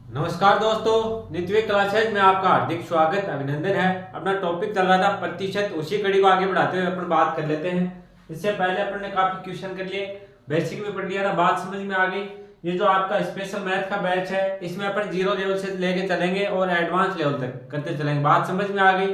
नमस्कार दोस्तों, नित्य क्लासेज में आपका हार्दिक स्वागत अभिनंदन है। अपना टॉपिक चल रहा था प्रतिशत, उसी कड़ी को आगे बढ़ाते हुए अपन बात कर लेते हैं। इससे पहले अपन ने काफी क्वेश्चन कर लिए, बेसिक में पढ़ लिया था, बात समझ में आ गई। ये जो आपका स्पेशल मैथ का बैच है, इसमें अपन जीरो लेवल से लेके चलेंगे और एडवांस लेवल तक करते चलेंगे। बात समझ में आ गई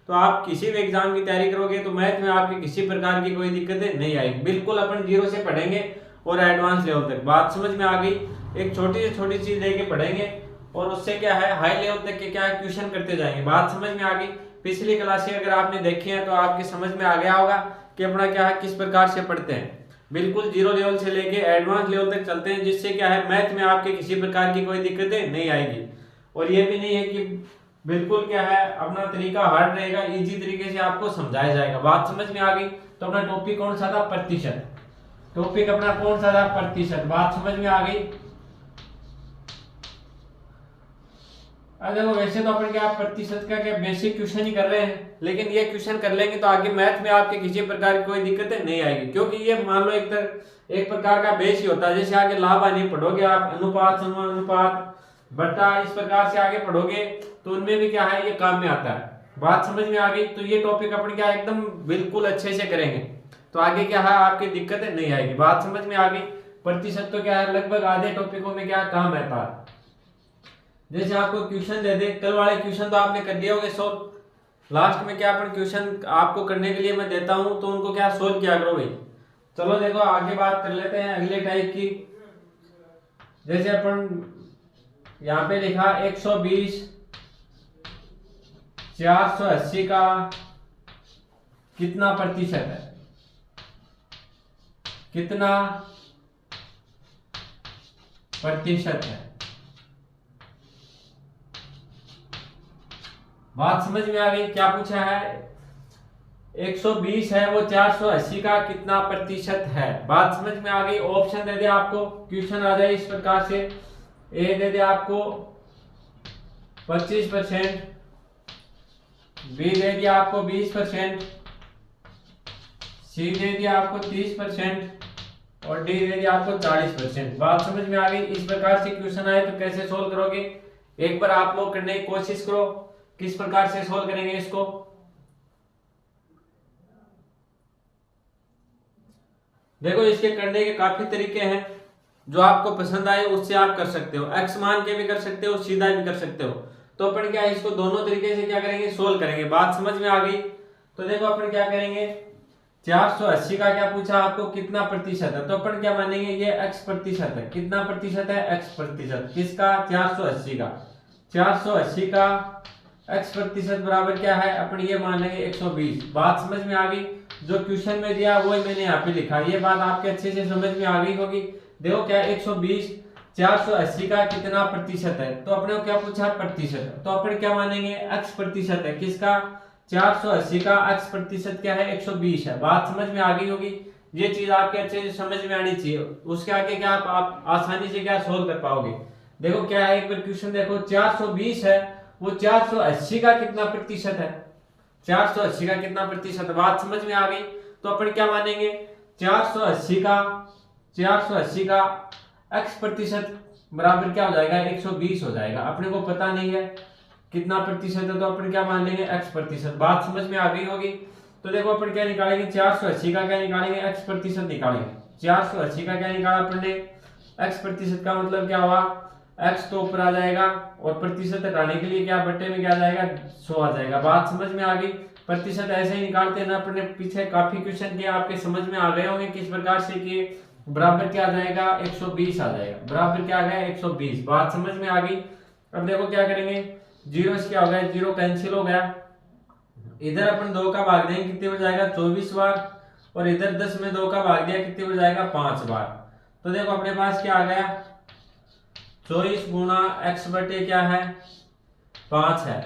तो आप किसी भी एग्जाम की तैयारी करोगे तो मैथ में आपकी किसी प्रकार की कोई दिक्कतें नहीं आएगी। बिल्कुल अपन जीरो से पढ़ेंगे और एडवांस लेवल तक। बात समझ में आ गई। एक छोटी से छोटी चीज लेके पढ़ेंगे और उससे क्या है हाई लेवल तक के क्या क्वेश्चन करते जाएंगे। बात समझ में आ गई। पिछली क्लासें अगर आपने देखी है तो आपके समझ में आ गया होगा कि अपना क्या है किस प्रकार से पढ़ते हैं। बिल्कुल जीरो लेवल से लेके एडवांस लेवल तक चलते हैं, जिससे क्या है मैथ में आपके किसी प्रकार की कोई दिक्कतें नहीं आएगी। और ये भी नहीं है कि बिल्कुल क्या है अपना तरीका हार्ड रहेगा, इजी तरीके से आपको समझाया जाएगा। बात समझ में आ गई। तो अपना टॉपिक कौन सा था? प्रतिशत। टॉपिक अपना कौन सा था? प्रतिशत। बात समझ में आ गई। अब देखो, वैसे तो अपन क्या प्रतिशत का क्या बेसिक क्वेश्चन ही कर रहे हैं, लेकिन ये क्वेश्चन कर लेंगे तो आगे मैथ में आपके किसी प्रकार की कोई दिक्कतें नहीं आएगी, क्योंकि ये मान लो एक प्रकार का बेस ही होता है। जैसे आगे लाभ हानि पढ़ोगे आप, अनुपात समानुपात बट्टा, इस प्रकार से आगे पढ़ोगे तो उनमें भी क्या है ये काम में आता है। बात समझ में आ गई। तो ये टॉपिक अपन क्या एकदम बिल्कुल अच्छे से करेंगे तो आगे क्या है आपकी दिक्कतें नहीं आएगी। बात समझ में आ गई। प्रतिशत तो क्या है लगभग आधे टॉपिकों में क्या काम रहता है। जैसे आपको क्वेश्चन दे दे, कल वाले क्वेश्चन तो आपने कर दिए होंगे सोल्व। लास्ट में क्या अपन क्वेश्चन आपको करने के लिए मैं देता हूं तो उनको क्या सोल्व किया करो भाई। चलो देखो आगे बात कर लेते हैं अगले टाइप की। जैसे अपन यहाँ पे लिखा 120 480 का कितना प्रतिशत है? कितना प्रतिशत है? बात समझ में आ गई। क्या पूछा है? 120 है वो 480 का कितना प्रतिशत है? बात समझ में आ गई। ऑप्शन दे दे आपको, क्वेश्चन आ जाए इस प्रकार से। ए दे दे आपको 25%, बी दे दिया आपको 20%, सी दे दिया आपको 30% और डी दे दिया आपको 40%। बात समझ में आ गई। इस प्रकार से क्वेश्चन आए तो कैसे सोल्व करोगे, एक बार आप लोग करने की कोशिश करो। किस प्रकार से सोल्व करेंगे इसको? देखो, इसके करने के काफी तरीके हैं, जो आपको पसंद आए उससे आप कर सकते हो। एक्स मान के भी कर सकते हो, सीधा भी कर सकते हो। तो अपन क्या है इसको दोनों तरीके से क्या करेंगे सोल्व करेंगे। बात समझ में आ गई। तो देखो अपन क्या करेंगे, 480 का क्या पूछा आपको कितना प्रतिशत है, तो अपन क्या मानेंगे ये x प्रतिशत है। कितना प्रतिशत है? x प्रतिशत। किसका? 480 का। 480 का x प्रतिशत बराबर क्या है? अपन ये मान लेंगे 120। बात समझ में आ गई। जो क्वेश्चन में दिया वही मैंने यहाँ पे लिखा, ये बात आपके अच्छे से समझ में आ गई होगी। देखो क्या 120 480 का कितना प्रतिशत है, तो अपने को क्या पूछा? प्रतिशत। तो अपन क्या मानेंगे x प्रतिशत है। किसका? 480 का x प्रतिशत क्या है? 120 है। बात समझ में आ गई होगी। ये चीज आपके अच्छे से समझ में आनी चाहिए, उसके आगे क्या आप आसानी से क्या सोल्व कर पाओगे। देखो क्या है, एक बार क्वेश्चन देखो, 420 है वो 480 का कितना प्रतिशत है? 480 का कितना प्रतिशत है? बात समझ में आ गई। तो अपन क्या मानेंगे, 480 का x प्रतिशत बराबर क्या हो जाएगा? 120 हो जाएगा। अपने को पता नहीं है कितना प्रतिशत है, तो अपन क्या मान लेंगे? x प्रतिशत। बात समझ में आ गई होगी। तो देखो अपन क्या निकालेंगे, 480 का क्या निकालेंगे? x प्रतिशत निकालेंगे। 480 का क्या निकाला अपन ने? x प्रतिशत का मतलब क्या हुआ? x तो ऊपर आ जाएगा और प्रतिशत हटाने के लिए क्या बट्टे में क्या आ जाएगा? 100 आ जाएगा। बात समझ में आ गई। प्रतिशत ऐसे ही निकालते हैं ना, अपने पीछे काफी क्वेश्चन किए, आपके समझ में आ गए होंगे किस प्रकार से किए। बराबर क्या आ जाएगा? 120 आ जाएगा। बराबर क्या आ गया? 120। बात समझ में आ गई। अब देखो क्या करेंगे, जीरो से क्या हो गया? जीरो कैंसिल हो गया। इधर अपन 2 का भाग देंगे, कितने हो जाएगा? 24 बार। और इधर 10 में 2 का भाग दिया, कितने हो जाएगा? 5 बार। तो देखो अपने पास क्या आ गया, 24 गुना x बटे क्या है? 5 है।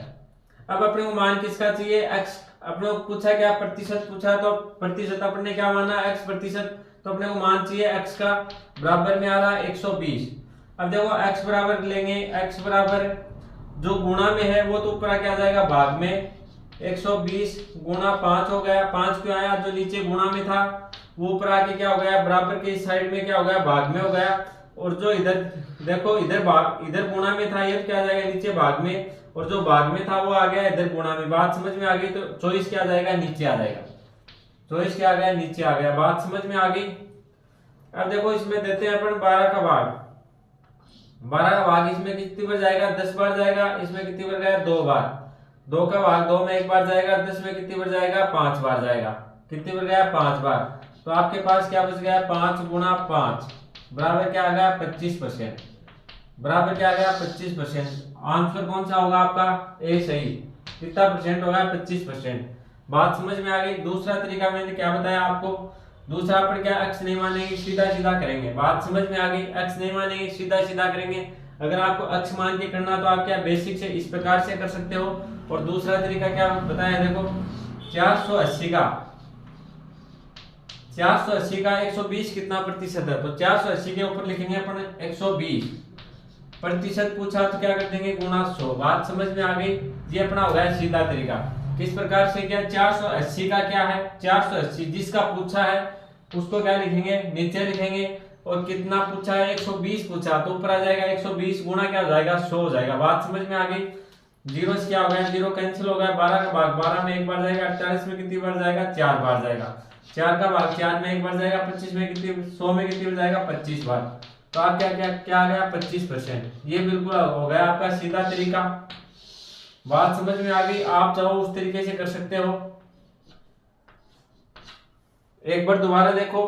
अब अपने को मान किसका चाहिए? x। अपने को पूछा क्या? प्रतिशत पूछा, तो प्रतिशत अपने ने क्या माना? x प्रतिशत। तो अपने को मान चाहिए x का, बराबर में आ रहा है 120। अब देखो x बराबर लेंगे, x बराबर जो गुणा में है वो तो ऊपर क्या आ जाएगा? भाग में। 120 गुना 5 हो गया। 5 क्यों आया? जो नीचे गुणा में था वो ऊपर आके क्या हो गया? बराबर के इस साइड में क्या हो गया? भाग में हो गया। और जो इधर देखो इधर गुणा में था, ये क्या आ जाएगा नीचे भाग में, और जो भाग में था वो आ गया इधर गुणा में। बात समझ में आ गई? तो 24 क्या आ जाएगा नीचे आ जाएगा, 24 क्या आ गया नीचे आ गया। बात समझ में आ गई? अब देखो इसमें देते हैं अपन 12 का भाग, 12 का भाग इसमें कितनी बार जाएगा, 10 बार जाएगा। इसमें कितनी बार गया, 2 बार। 2 का भाग 2 में 1 बार जाएगा, 10 में कितनी बार जाएगा, 5 बार जाएगा। कितनी बार गया, 5 बार। तो आपके पास क्या बच गया, 5 गुणा 5 बराबर क्या आ गया, 25%। बराबर क्या आ गया, 25%। आंसर कौन सा होगा आपका, ए सही। कितना परसेंट होगा, 25%। बात समझ में आ गई? दूसरा तरीका मैंने क्या बताया आपको, दूसरा पर क्या एक्स नहीं मानेंगे, सीधा सीधा करेंगे। बात समझ में आ गई? एक्स नहीं मानेंगे, सीधा सीधा करेंगे। अगर आपको एक्स मान के करना तो आप क्या बेसिक से इस प्रकार से कर सकते हो। और दूसरा तरीका क्या बताया, देखो 480 का 120 कितना प्रतिशत है, तो 480 के ऊपर लिखेंगे अपन 120 प्रतिशत। पूछा तो क्या कर देंगे, गुणा 100। बात समझ में आ गई? ये अपना हो गया सीधा तरीका। किस प्रकार से, क्या 480 का क्या है, 480 जिसका पूछा है उसको क्या लिखेंगे, नीचे लिखेंगे। और कितना पूछा है, 120 पूछा, तो ऊपर आ जाएगा 120 गुणा क्या हो जाएगा, 100 हो जाएगा। बात समझ में आ गई? जीरो से क्या हो गया, जीरो कैंसिल हो गया। 12 का भाग 12 में 1 बार जाएगा, 48 में कितनी बार जाएगा, 4 बार जाएगा। 4 का भाग 4 में 1 बार जाएगा, 25 में कितनी, 100 में कितनी बार जाएगा, 25 बार। तो आप क्या क्या क्या आ गया, 25%। ये बिल्कुल हो गया आपका सीधा तरीका। बात समझ में आ गई? आप चाहो उस तरीके से कर सकते हो। एक बार दोबारा देखो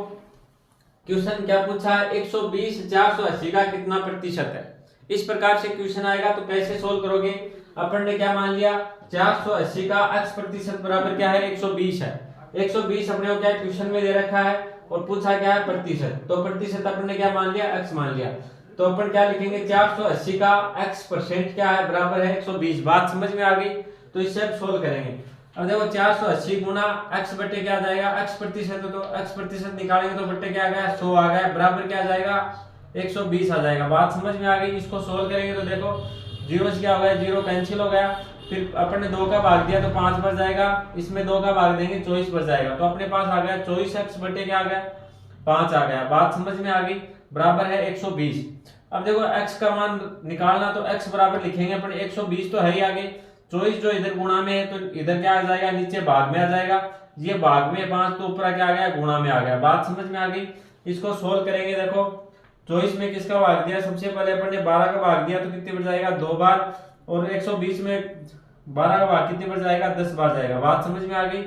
क्वेश्चन क्या पूछा है, 120 480 का कितना प्रतिशत है। इस प्रकार से क्वेश्चन आएगा तो कैसे सोल्व करोगे। अपन ने क्या मान लिया, 480 का x प्रतिशत बराबर क्या है, 120 है। 120 अपने को क्या क्वेश्चन में दे रखा है और पूछा क्या है, प्रतिशत। तो प्रतिशत अपन ने क्या मान लिया, x मान लिया। तो अपन क्या लिखेंगे, 480 का x परसेंट क्या है, बराबर है 120। बात समझ में आ गई? तो इससे अब सोल्व करेंगे। अब देखो 480 गुना x बटे क्या आ जाएगा, x प्रतिशत, तो x प्रतिशत निकालेंगे तो बटे क्या आ गया, 100 आ गया, बराबर क्या आ जाएगा, 120 आ जाएगा। बात समझ में आ गई? इसको सोल्व करेंगे तो देखो जीरो से क्या हो गया, जीरो कैंसिल हो गया। फिर अपन ने 2 का भाग दिया तो 5 बार जाएगा, इसमें 2 का भाग देंगे 24 बार जाएगा। तो अपने पास आ गया 24x बटे क्या आ गया, 5 आ गया। बात समझ में आ गई? बराबर है 120। अब देखो x का मान निकालना तो x बराबर लिखेंगे अपन, 120 तो है ही आगे, 24 जो इधर गुणा में है तो इधर क्या आ जाएगा, नीचे भाग में आ जाएगा। ये भाग में 5 तो ऊपर क्या आ गया, गुणा में आ गया। बात समझ में आ गई? इसको सोल्व करेंगे। देखो 24 में किसका भाग दिया, सबसे पहले अपन ने 12 का भाग दिया तो कितनी बार जाएगा, 2 बार। और 120 में 12 का भाग कितनी बार जाएगा, 10 बार जाएगा। बात समझ में आ गई?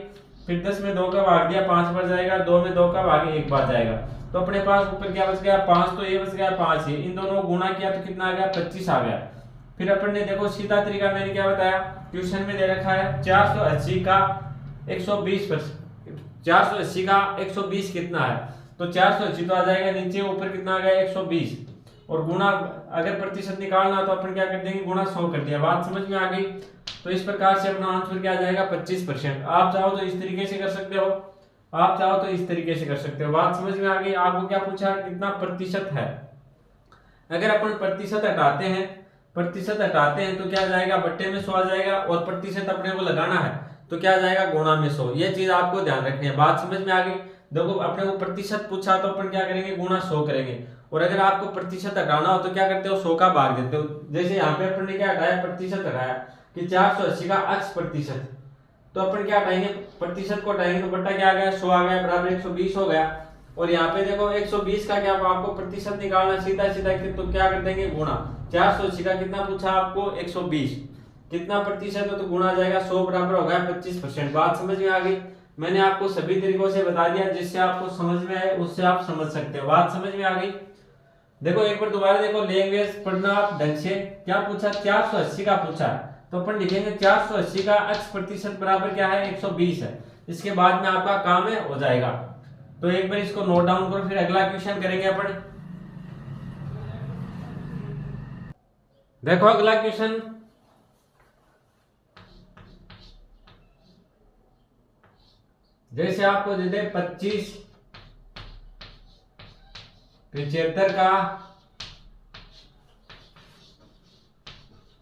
फिर 10 में 2 का भाग दिया 5 बार जाएगा, 2 में 2 का भाग 1 बार जाएगा। तो अपने पास ऊपर क्या बच गया, 5, तो ये बच गया 5 ही। इन दोनों को गुणा किया तो कितना आ गया, 25 आ गया। फिर अपन ने देखो सीधा तरीका मैंने क्या बताया, क्वेश्चन में दे रखा है 480 का 120 480 का 120 कितना है, तो 480 तो आ जाएगा नीचे, ऊपर कितना आ गया 120, और गुणा अगर प्रतिशत निकालना तो अपन क्या कर देंगे, गुणा 100 कर दिया। बात समझ में आ गई? तो इस प्रकार से अपना आंसर क्या आ जाएगा, 25%। आप चाहो तो इस तरीके से कर सकते हो, आप चाहो तो इस तरीके से कर सकते हो। बात समझ में आ गई? आपको क्या पूछा, कितना प्रतिशत है। अगर अपन प्रतिशत हटाते हैं तो क्या जाएगा, बट्टे में 100 आ जाएगा, और प्रतिशत अपने को लगाना है तो क्या जाएगा, गुणा में 100। ये चीज आपको ध्यान रखनी है। बात समझ में आ गई? देखो अपने को प्रतिशत पूछा तो अपन क्या करेंगे, गुणा 100 करेंगे। और अगर आपको प्रतिशत हटाना हो तो क्या करते हो, 100 का भाग देते हो। जैसे यहाँ पे अपन ने क्या हटाया, प्रतिशत हटाया कि 480 का x प्रतिशत, तो अपन क्या हटाएंगे, प्रतिशत को हटाएंगे तो बट्टा क्या आ गया, 100 आ गया, बराबर 120 हो गया। और यहाँ पे देखो 120 का क्या आपको प्रतिशत निकालना, सीधा सीधा तो क्या कर देंगे, गुणा। 480 का कितना पूछा आपको, 120, कितना प्रतिशत है तो गुणा आ जाएगा 100, बराबर हो गया 25%। बात समझ में आ गई? मैंने आपको सभी तरीकों से बता दिया, जिससे आपको समझ में आए उससे आप समझ सकते हो। बात समझ में आ गई? देखो एक बार दोबारा देखो, लैंग्वेज पढ़ना आप ढंग से। क्या पूछा, 480 का पूछा, तो अपन लिखेंगे 480 का x प्रतिशत बराबर क्या है, 120 है। इसके बाद में आपका काम है हो जाएगा। तो एक बार इसको नोट डाउन करो, फिर अगला क्वेश्चन करेंगे अपन। देखो अगला क्वेश्चन, जैसे आपको दे दे 25 75 का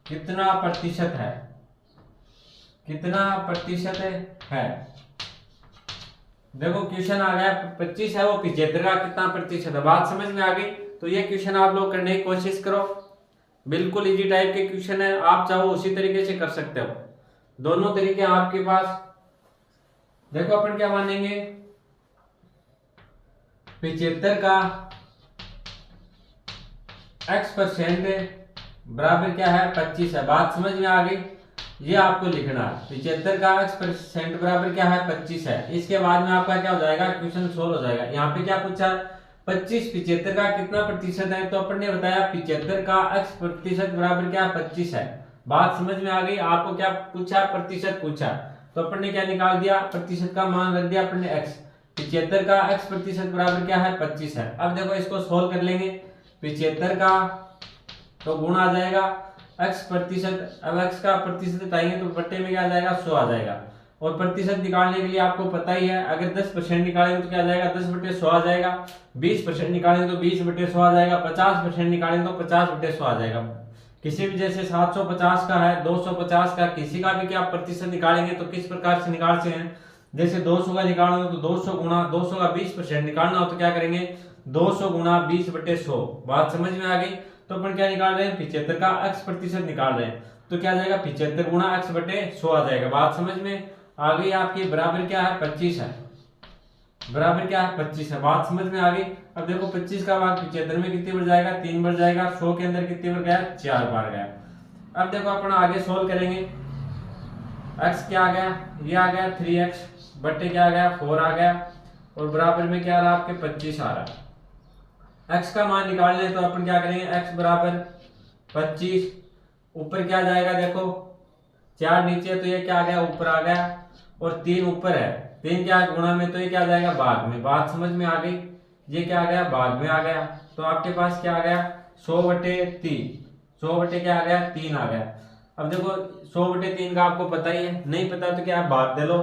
कितना प्रतिशत है, कितना प्रतिशत है। देखो क्वेश्चन आ गया 25 है, वो 75 का कितना प्रतिशत है। बात समझ में आ गई? तो ये क्वेश्चन आप लोग करने की कोशिश करो, बिल्कुल इजी टाइप के क्वेश्चन है, आप चाहो उसी तरीके से कर सकते हो, दोनों तरीके आपके पास। देखो अपन क्या मानेंगे, 75 का x% बराबर क्या है 25 है। बात समझ में आ गई, ये आपको लिखना है 75 का x% बराबर क्या है 25 है। इसके बाद में आपका क्या हो जाएगा, क्वेश्चन सोल्व हो जाएगा। यहाँ पे क्या पूछा, 75 का कितना प्रतिशत है, तो अपन ने बताया 75 का x% बराबर क्या 25 है। बात समझ में आ गई, आपको क्या पूछा, प्रतिशत पूछा, तो अपन ने क्या निकाल दिया, प्रतिशत का मान रख दिया अपन ने x। 75 का x% बराबर क्या है 25 है। अब देखो इसको सोल्व कर लेंगे, 75 का तो गुण आ जाएगा x%, अब x का प्रतिशत हटाएंगे तो बट्टे में क्या आ जाएगा 100 आ जाएगा। और प्रतिशत निकालने के लिए आपको पता ही है, अगर 10% निकालेंगे तो क्या आ जाएगा 10/100 आ जाएगा, 20% निकालेंगे तो 20/100 आ जाएगा, 50% निकालेंगे तो 50/100 आ जाएगा। किसी भी जैसे 750 का है, 250 का, किसी का भी क्या प्रतिशत निकालेंगे तो किस प्रकार से निकाल सकते हैं, जैसे 200 का निकालना हो तो 200 गुणा 200 का 20% निकालना हो तो क्या करेंगे 200 गुणा 20/100। बात समझ में आ गई, तो अपन क्या निकाल रहे हैं 75 का x% निकाल रहे हैं, तो क्या जाएगा 75 गुणा x/100 आ जाएगा। बात समझ में आ गई आपकी, बराबर क्या है 25 है, बराबर क्या है 25 है। बात समझ में आ गई। अब देखो 25 का भाग 75 में कितनी बार जाएगा 3 बार जाएगा, 100 के अंदर कितनी बार गया 4 बार गया। अब देखो अपन आगे सोल्व करेंगे, x क्या आ गया, ये आ गया 3x बट्टे क्या आ गया 4 आ गया, और बराबर में क्या आ रहा आपके 25 आ रहा। x का मान निकालने तो अपन क्या करेंगे, x बराबर 25, ऊपर क्या जाएगा देखो 4 नीचे, तो ये क्या आ गया ऊपर आ गया, और 3 ऊपर है, 3 क्या गुणा में, तो ये क्या जाएगा भाग में। बात समझ में आ गई, ये क्या आ गया भाग में आ गया, तो आपके पास क्या आ गया 100/3, 100 क्या आ गया 3 आ गया। अब देखो 100/3 का आपको पता ही है, नहीं पता तो क्या आप भाग दे लो,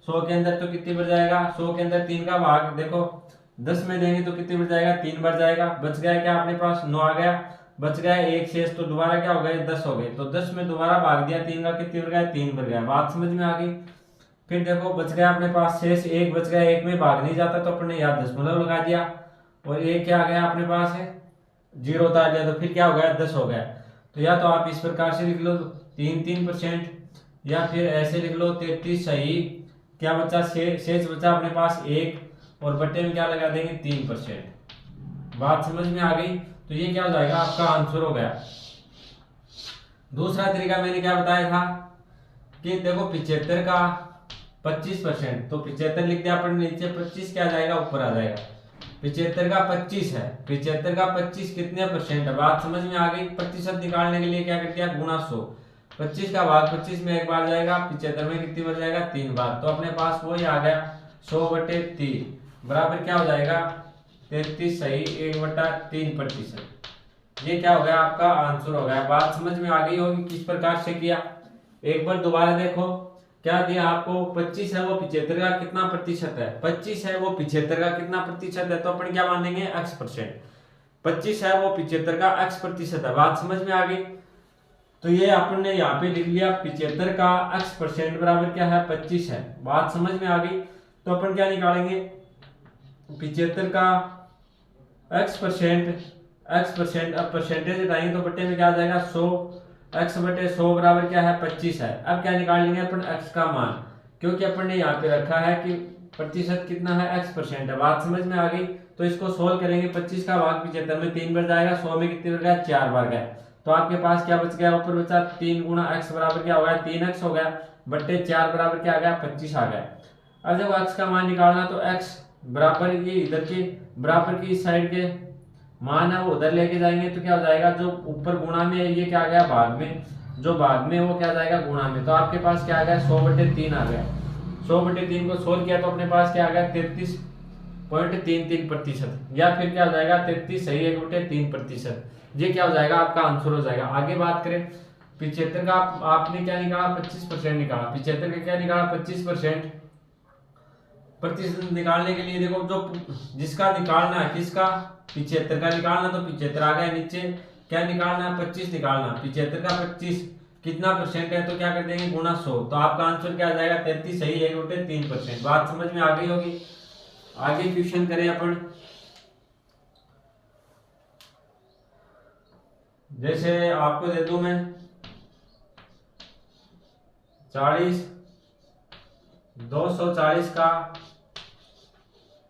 100 के अंदर तो कितनी बार जाएगा, 100 के अंदर 3 का भाग देखो 10 में देंगे तो कितनी बार जाएगा 3 बार जाएगा। बच गया क्या अपने पास 9 आ गया, बच गया एक शेष, तो दोबारा क्या हो गए 10 हो गए, तो 10 में दोबारा भाग दिया 3 का, कितनी बार गया 3 बार गया। बात समझ में आ गई। फिर देखो बच गया अपने पास शेष 1 बच गया, 1 में भाग नहीं जाता तो अपने यहाँ दशमलव लगा दिया, और 1 क्या आ गया अपने पास है 0 उतार दिया, तो फिर क्या हो गया 10 हो गया। तो या तो आप इस प्रकार से लिख लो 3-3%, या फिर ऐसे लिख लो 33 सही, क्या बचा शेष बचा अपने पास 1, और बट्टे में क्या लगा देंगे 3%। बात समझ में आ गई, तो ये क्या हो जाएगा आपका आंसर हो गया। दूसरा तरीका मैंने क्या बताया था कि देखो 75 का 25%, तो 75 लिख दिया अपन नीचे, 25 क्या जाएगा ऊपर आ जाएगा। 75 का 25 है, 75 का 25 कितने परसेंट है, बात समझ में आ गई। प्रतिशत निकालने के लिए क्या कर दिया गुणा 100, 25 का भाग 25 में एक बार जाएगा, 75 में कितनी बार जाएगा 3 बार, तो अपने पास वही आ गया 100/3 बराबर क्या हो जाएगा 33 सही 1/3%। ये क्या हो गया आपका आंसर हो गया। बात समझ में आ गई होगी किस प्रकार से किया। एक बार दोबारा देखो क्या दिया आपको, 25 है वो 75 का कितना प्रतिशत है, 25 है वो 75 का कितना प्रतिशत है, तो अपन क्या मानेंगे x%। 25 है वो 75 का x% है। बात समझ में आ गई, तो ये अपन ने यहाँ पे लिख लिया 75 का x% बराबर क्या है 25 है। बात समझ में आ गई, तो अपन क्या निकालेंगे 75 का x%, अब परसेंटेज हटाएंगे तो बट्टे में क्या आ जाएगा 100, x/100 बराबर क्या है 25 है। अब क्या निकाल लेंगे अपन x का मान, क्योंकि अपन ने यहाँ पे रखा है कि प्रतिशत कितना है x%। है बात समझ में आ गई, तो इसको सोल्व करेंगे। 25 का भाग 75 में 3 बार जाएगा, 100 में कितनी बार गया 4 बार गया, तो आपके पास क्या बच गया ऊपर बचा 3 गुणा x बराबर क्या हो गया 3x हो गया, बट्टे 4 बराबर क्या आ गया 25 आ गया। अब जब x का मान निकालना तो x बराबर ये इधर के बराबर की इस साइड के मान है वो उधर लेके जाएंगे, तो क्या हो जाएगा जो ऊपर गुणा में है ये क्या आ गया भाग में, जो भाग में वो क्या जाएगा गुणा में, तो आपके पास क्या आ गया 100/3 आ गया। 100/3 को सोल्व किया तो अपने पास क्या आ गया 33.33%, या फिर क्या हो जाएगा 33 सही 1/3%। ये क्या हो जाएगा आपका आंसर हो जाएगा। आगे बात करें 75 का आपने क्या निकाला 25% निकाला, 75 का क्या निकाला 25%। प्रतिशत निकालने के लिए देखो जो जिसका निकालना है किसका 75 का निकालना, तो 75 आ गया नीचे, क्या निकालना है 25 निकालना, 75 का 25 कितना परसेंट है, तो क्या कर देंगे गुणा 100, तो आपका आंसर क्या आ जाएगा 33 सही 1/3%। बात समझ में आ गई होगी। आगे क्वेश्चन करें अपन जैसे आपको दे दूं मैं 40, 240 का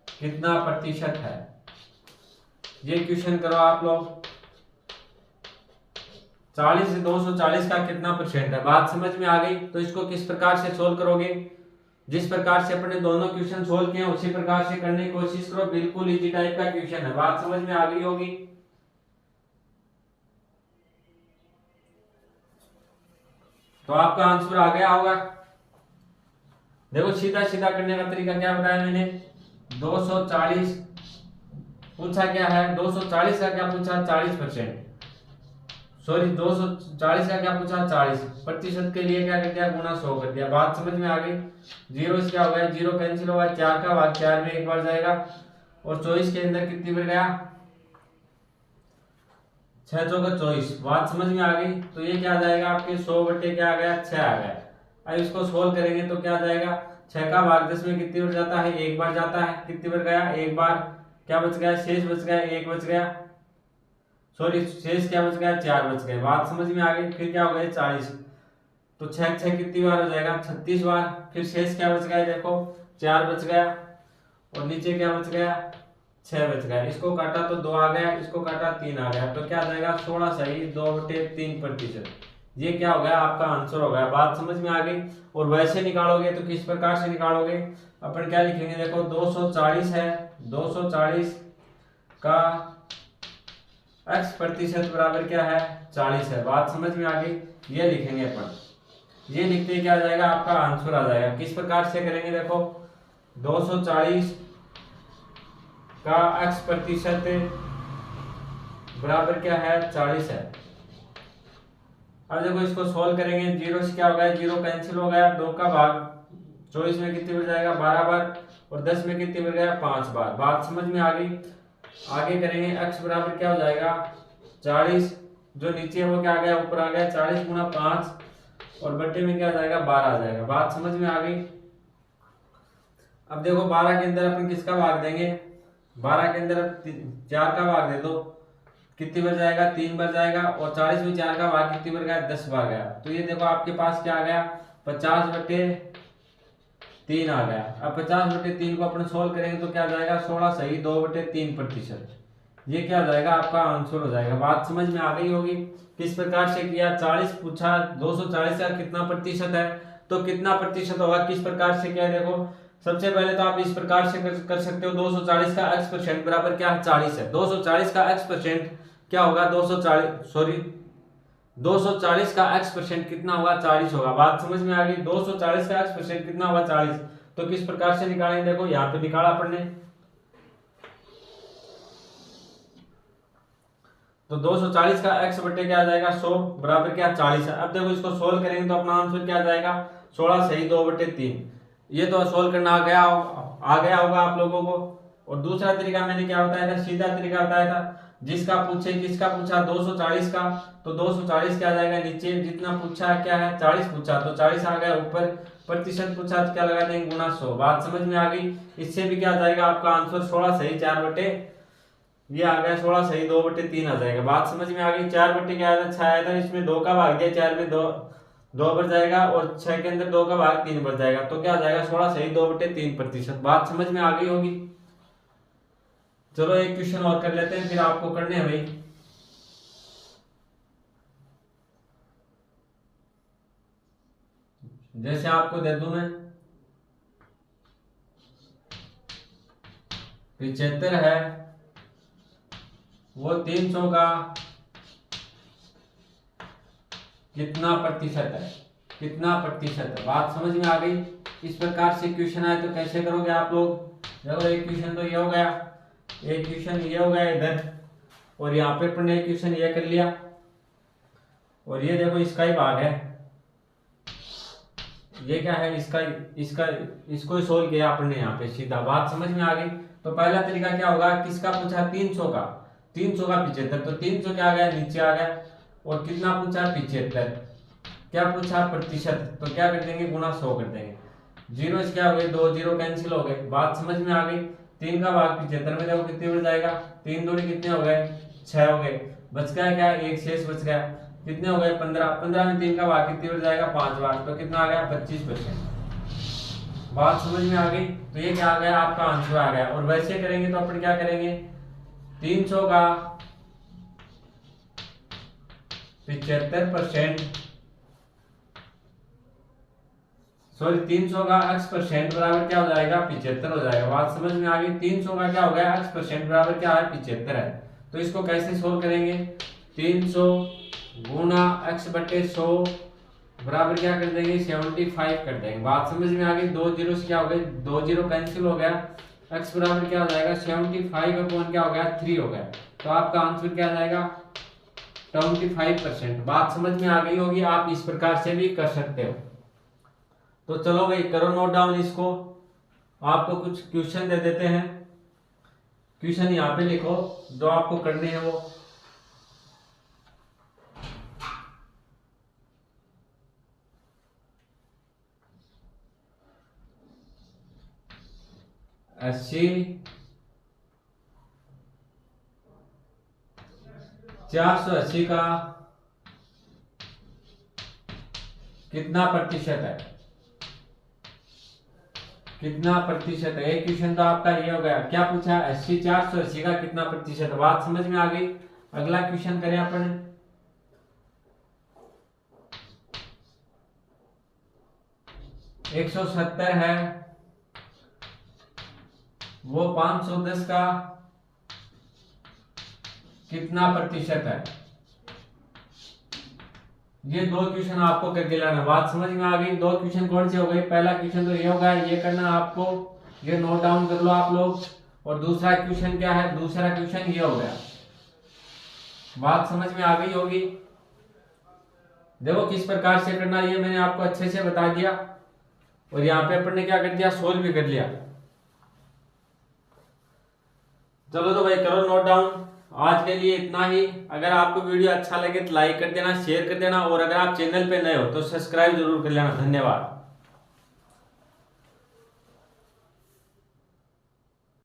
कितना प्रतिशत है, ये क्वेश्चन करो आप लोग। 40 से 240 का कितना परसेंट है, बात समझ में आ गई। तो इसको किस प्रकार से सोल्व करोगे, जिस प्रकार से अपने दोनों क्वेश्चन सोल्व किए उसी प्रकार से करने की कोशिश करो। बिल्कुल इजी टाइप का क्वेश्चन है, बात समझ में आ गई होगी। तो आपका आंसर आ गया होगा। देखो सीधा सीधा करने का तरीका क्या बताया मैंने, 240 पूछा क्या है, 240 का क्या पूछा, 40%, सॉरी 240 का क्या पूछा, 40% के लिए क्या कर दिया, गुणा 100 कर दिया। बात समझ में आ गई। जीरो से क्या हो गया, जीरो कैंसिल होगा, 4 का भाग 4 में एक बार जाएगा, और 24 के अंदर कितनी बार गया, 6 चौका 24। बात समझ में आ गई। तो ये क्या आ जाएगा आपके 100 बटे क्या आ गया, 6 आ गया। अब इसको सोल्व करेंगे तो क्या आ जाएगा, 6 का भाग 10 में कितनी बार जाता है, एक बार जाता है, कितनी बार गया, एक बार। क्या बच गया, शेष बच गया, एक बच गया, सॉरी शेष क्या बच गया, 4 बच गए। बात समझ में आ गई। फिर क्या हो गया 40, तो 6 6 कितनी बार हो जाएगा, 36 बार। फिर शेष क्या बच गया, देखो 4 बच गया, और नीचे क्या बच गया, 6 बच गया। इसको काटा तो 2 आ गया, इसको काटा 3 आ गया, तो क्या आ जाएगा 16 सही 2/3%। ये क्या हो गया, आपका आंसर हो गया। बात समझ में आ गई। और वैसे निकालोगे तो किस प्रकार से निकालोगे, अपन क्या लिखेंगे, देखो 240 है, 240 का x% बराबर क्या है, 40 है। बात समझ में आ गई। ये लिखेंगे अपन, ये लिखते क्या आ जाएगा, आपका आंसर आ जाएगा। किस प्रकार से करेंगे, देखो 240 का x% बराबर क्या है, 40 है। अब देखो इसको सोल्व करेंगे, जीरो से क्या हो गया, जीरो कैंसिल हो गया, 2 का भाग 24 में कितनी बार जाएगा, 12 बार, और 10 में कितनी बार गया, 5 बार। बात समझ में आ गई। आगे करेंगे, x बराबर क्या हो जाएगा, 40, जो नीचे है वो क्या आ गया, ऊपर आ गया, 40 गुणा 5, और बट्टे में क्या आ जाएगा, 12 आ जाएगा। बात समझ में आ गई। अब देखो 12 के अंदर अपन किसका भाग देंगे, 12 के अंदर 4 का भाग दे दो, कितनी बार जाएगा, 3 बार जाएगा, और 40 में 4 का भाग कितनी बार गया, 10 बार गया। तो ये देखो आपके पास क्या आ गया, 50/3 आ गया। अब 50/3 को अपन सोल्व करेंगे तो क्या आ जाएगा, 16 सही 2/3%। ये क्या हो जाएगा, आपका आंसर हो जाएगा। बात समझ में आ गई होगी। किस प्रकार से किया, 40 पूछा, 240 का कितना प्रतिशत है, तो कितना प्रतिशत होगा, किस प्रकार से किया। देखो सबसे पहले तो आप इस प्रकार से कर सकते हो, 240 का x% बराबर क्या है, 40 है। 240 का x% क्या होगा, 240 का x% कितना होगा, 40 होगा। बात समझ में आ गई। 240 का x% कितना होगा, 40। तो किस प्रकार से निकालेंगे, देखो यहाँ पे निकाला अपन ने, तो 240 का x बटे क्या आ जाएगा, 100 बराबर क्या, 40 है। अब देखो इसको सोल्व करेंगे तो अपना आंसर क्या आ जाएगा, 16 सही 2/3। ये तो सोल्व करना आ गया होगा आप लोगों को। और दूसरा तरीका मैंने क्या बताया था, सीधा तरीका बताया था, किसका पूछा 240 का, तो 240 क्या आ जाएगा, नीचे जितना पूछा क्या है, 40 पूछा, तो 40 आ गया, ऊपर प्रतिशत पूछा तो क्या लगा देंगे, गुणा 100। बात समझ में आ गई। इससे भी क्या आ जाएगा, आपका आंसर 16 सही 4/, ये आ गया 16 सही 2/3 आ जाएगा। बात समझ में आ गई। 4/, क्या आया था, 6 आया था, इसमें 2 का भाग दिया, 4 में 2 बार जाएगा, और 6 के अंदर 2 का भाग 3 बार जाएगा, तो क्या आ जाएगा 16 सही 2/3%। बात समझ में आ गई होगी। चलो एक क्वेश्चन और कर लेते हैं, फिर आपको करने हैं भाई। जैसे आपको दे दूं मैं 75 है, वो 300 का कितना प्रतिशत है, कितना प्रतिशत है। बात समझ में आ गई। इस प्रकार से क्वेश्चन आए तो कैसे करोगे आप लोग, देखो एक क्वेश्चन तो ये हो गया, एक क्वेश्चन ये हो गया इधर, और यहाँ पे अपन ने एक क्वेश्चन ये कर लिया, और ये देखो इसका ही भाग है, ये क्या है, इसको ही सोल्व किया आपने यहाँ पे सीधा। बात समझ में आ गई। तो पहला तरीका क्या होगा, किसका पूछा, 300 का 75, तो 300 क्या आ गया, नीचे आ गया, और कितना पूछा 75, क्या पूछा प्रतिशत, तो क्या कर देंगे, गुणा 100 कर देंगे। जीरो से क्या हो गए, 2 जीरो कैंसिल हो गए। बात समझ में आ गई। 3 का भाग 75 में देखो कितनी बार जाएगा, 3 दूनी कितने हो गए, 6 हो गए। बच गया क्या, एक शेष बच गया। कितने हो गए 15, 15 में 3 का भाग कितनी बार जाएगा 5 बार, तो कितना आ गया 25%। बात समझ में आ गई। तो ये क्या आ गया आपका आंसर आ गया। और वैसे करेंगे तो अपन क्या करेंगे 300 का 75%, सॉरी 300 का x% बराबर क्या हो जाएगा 75 हो जाएगा। बात समझ में आ गई। 300 का क्या हो गया x% बराबर क्या है 75 है। तो इसको कैसे सोल्व करेंगे 300 गुना x/100 बराबर क्या कर देंगे 75 कर देंगे। बात समझ में आ गई। 2 जीरो से क्या हो गए 2 जीरो कैंसिल हो गया, x बराबर क्या हो जाएगा 75 अपॉन क्या हो गया 3 हो गया। तो आपका आंसर क्या आ जाएगा 25%। बात समझ में आ गई होगी। आप इस प्रकार से भी कर सकते हो। तो चलो भाई करो नोट डाउन इसको। आपको कुछ क्वेश्चन दे देते हैं, क्वेश्चन यहाँ पे लिखो जो आपको करने हैं वो। अस्सी 480 का कितना प्रतिशत है, कितना प्रतिशत है। एक क्वेश्चन तो आपका ये हो गया। क्या पूछा 80 480 का कितना प्रतिशत। बात समझ में आ गई। अगला क्वेश्चन करें अपन। 170 है वो 510 का कितना प्रतिशत है। ये दो क्वेश्चन आपको करके लाना। बात समझ में आ गई। दो क्वेश्चन कौन से हो गए, पहला क्वेश्चन तो ये होगा, ये करना आपको, ये नोट डाउन कर लो आप लोग। और दूसरा क्वेश्चन क्या है, दूसरा क्वेश्चन ये हो गया। बात समझ में आ गई होगी। देखो किस प्रकार से करना ये मैंने आपको अच्छे से बता दिया। और यहाँ पे अपन ने क्या कर दिया सोल्व भी कर लिया। चलो तो भाई करो नोट डाउन। आज के लिए इतना ही। अगर आपको वीडियो अच्छा लगे तो लाइक कर देना, शेयर कर देना, और अगर आप चैनल पे नए हो तो सब्सक्राइब जरूर कर लेना। धन्यवाद।